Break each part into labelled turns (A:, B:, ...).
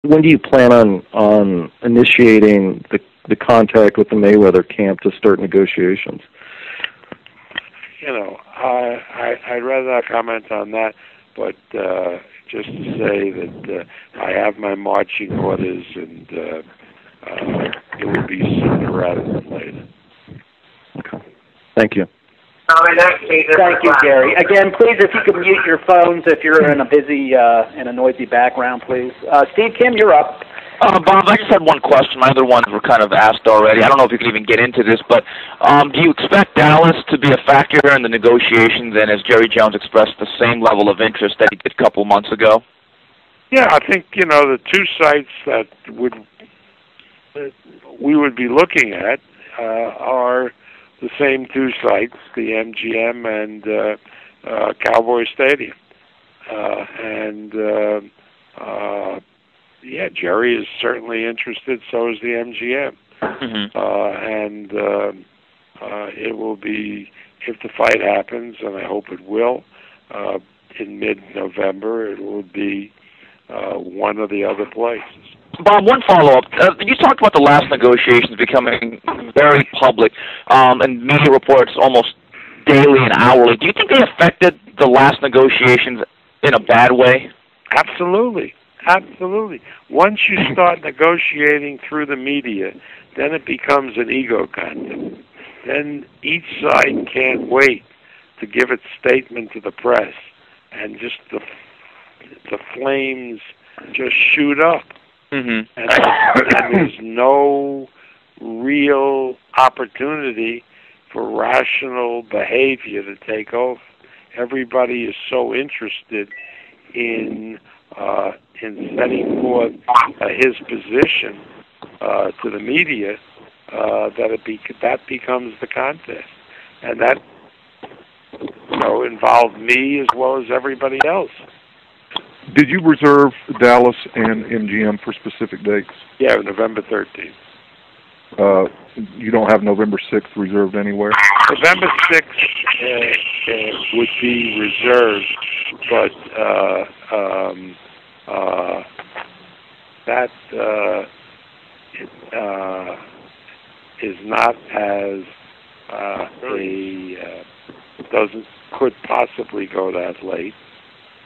A: When do you plan on initiating the contact with the Mayweather camp to start negotiations?
B: I'd rather not comment on that, but just to say that I have my marching orders, and it will be sooner rather than later.
A: Okay. Thank you.
C: Thank you, Gary. Again, please, if you could mute your phones if you're in a busy, in a noisy background, please. Steve Kim, you're up.
D: Bob, I just had one question. My other ones were kind of asked already. I don't know if you can even get into this, but do you expect Dallas to be a factor in the negotiations, and has Jerry Jones expressed the same level of interest that he did a couple months ago?
B: Yeah, I think, the two sites that we would be looking at are the same two sites, the MGM and Cowboy Stadium. Yeah, Jerry is certainly interested, so is the MGM. Mm-hmm. It will be, if the fight happens, and I hope it will, in mid-November, it will be one of the other places.
D: Bob, one follow-up. You talked about the last negotiations becoming very public, and media reports almost daily and hourly. Do you think they affected the last negotiations in a bad way?
B: Absolutely. Absolutely. Once you start negotiating through the media, then it becomes an ego contest. Then each side can't wait to give its statement to the press, and just the flames just shoot up. Mm-hmm. And there's no real opportunity for rational behavior to take over. Everybody is so interested in setting forth his position to the media that becomes the contest, and that involved me as well as everybody else.
E: Did you reserve Dallas and MGM for specific dates?
B: Yeah, November 13th.
E: You don't have November 6th reserved anywhere?
B: November 6th would be reserved, but that is not as could possibly go that late.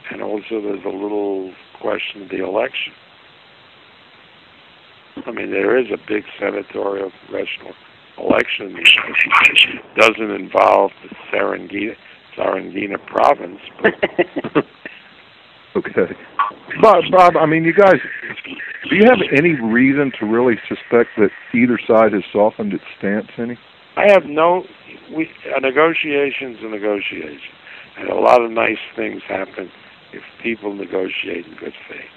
B: And also there's a little question of the election. I mean, there is a big senatorial congressional election. It doesn't involve the Serengeti province. But
E: okay. Bob, I mean, you guys, do you have any reason to really suspect that either side has softened its stance any?
B: I have a negotiation's a negotiation. And a lot of nice things happen if people negotiate in good faith.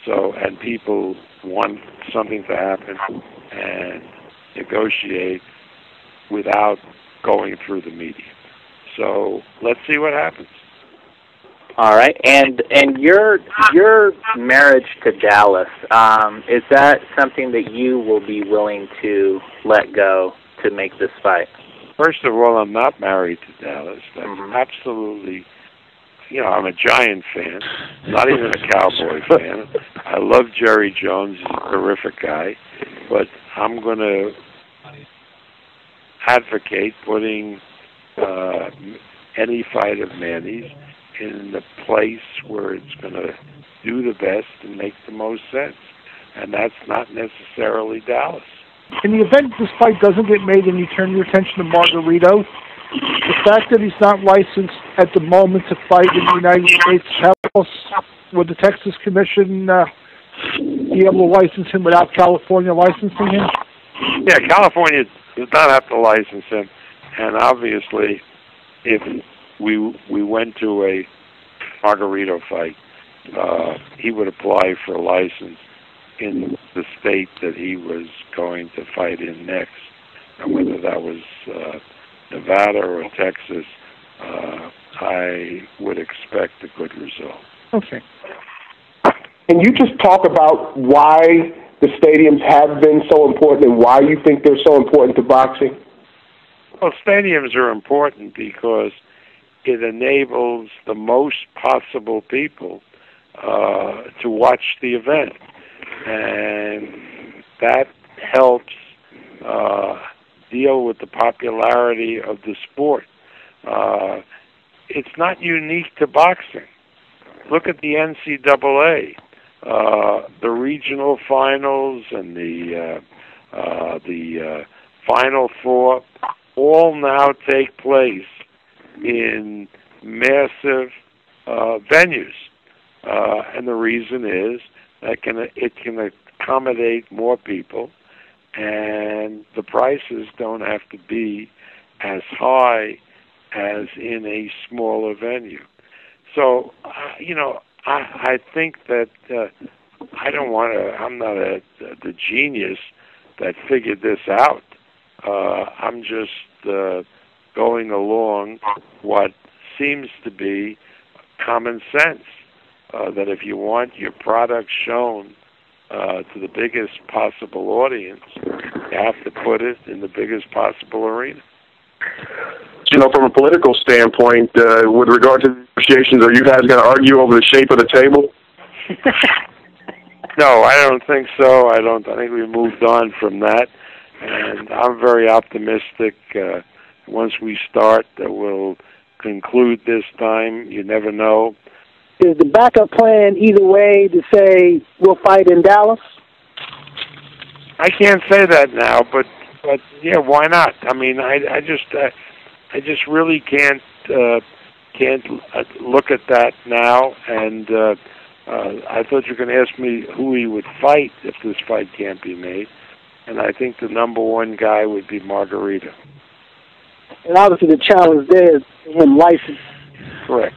B: So, and people want something to happen and negotiate without going through the media. So let's see what happens.
C: All right, and your marriage to Dallas, is that something that you will be willing to let go to make this fight?
B: First of all, I'm not married to Dallas. That's absolutely, I'm a Giant fan, not even a Cowboy fan. I love Jerry Jones. He's a terrific guy. But I'm going to advocate putting any fight of Manny's in the place where it's going to do the best and make the most sense. And that's not necessarily Dallas.
F: In the event this fight doesn't get made and you turn your attention to Margarito, the fact that he's not licensed at the moment to fight in the United States, would the Texas Commission be able to license him without California licensing him?
B: Yeah, California does not have to license him. And obviously, if we went to a Margarito fight, he would apply for a license in the state that he was going to fight in next. And whether that was Nevada or Texas, I would expect a good result.
F: Okay.
G: Can you just talk about why the stadiums have been so important and why you think they're so important to boxing?
B: Well, stadiums are important because it enables the most possible people to watch the event. and that helps deal with the popularity of the sport. It's not unique to boxing. Look at the NCAA. The regional finals and the Final Four all now take place in massive venues, and the reason is that it can accommodate more people, and the prices don't have to be as high as in a smaller venue. So, I think that I'm not the genius that figured this out. I'm just going along what seems to be common sense, that if you want your product shown to the biggest possible audience, you have to put it in the biggest possible arena.
G: From a political standpoint, with regard to negotiations, are you guys going to argue over the shape of the table?
B: No, I don't think so. I think we moved on from that, and I'm very optimistic. Once we start, that we'll conclude this time. You never know.
H: Is the backup plan either way to say we'll fight in Dallas?
B: I can't say that now, but yeah, why not? I mean, I just really can't look at that now. And I thought you were going to ask me who he would fight if this fight can't be made, and I think the number one guy would be Margarito.
H: And obviously, the challenge there is him licensed.
B: Correct.